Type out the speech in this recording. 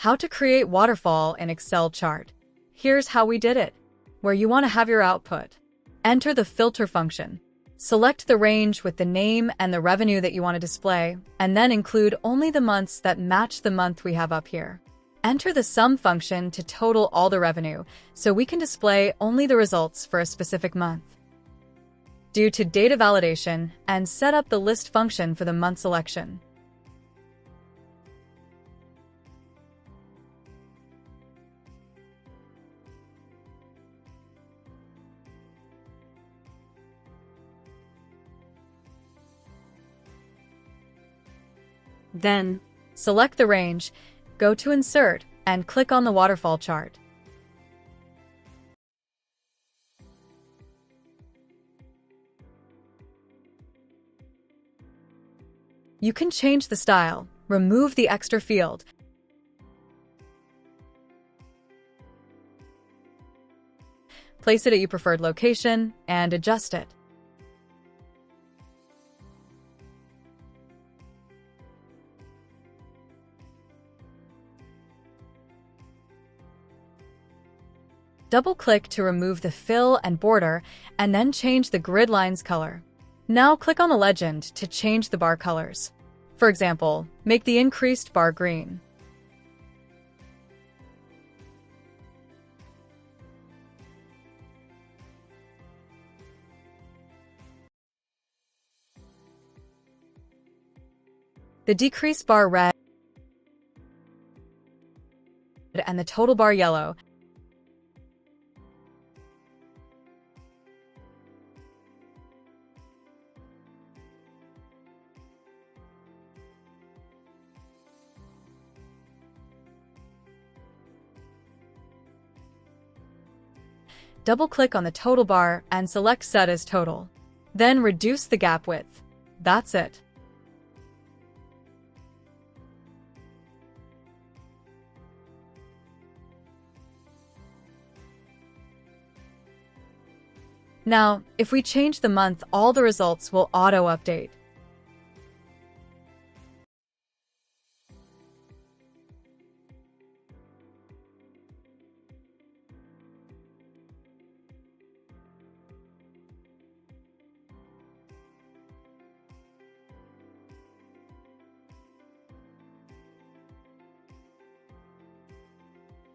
How to create waterfall in Excel chart. Here's how we did it. Where you want to have your output. Enter the filter function. Select the range with the name and the revenue that you want to display, and then include only the months that match the month we have up here. Enter the sum function to total all the revenue, so we can display only the results for a specific month. Do to data validation and set up the list function for the month selection. Then, select the range, go to Insert, and click on the waterfall chart. You can change the style, remove the extra field, place it at your preferred location, and adjust it. Double-click to remove the fill and border, and then change the grid line's color. Now click on the legend to change the bar colors. For example, make the increased bar green. The decreased bar red and the total bar yellow. Double-click on the total bar and select Set as Total. Then reduce the gap width. That's it. Now, if we change the month, all the results will auto-update.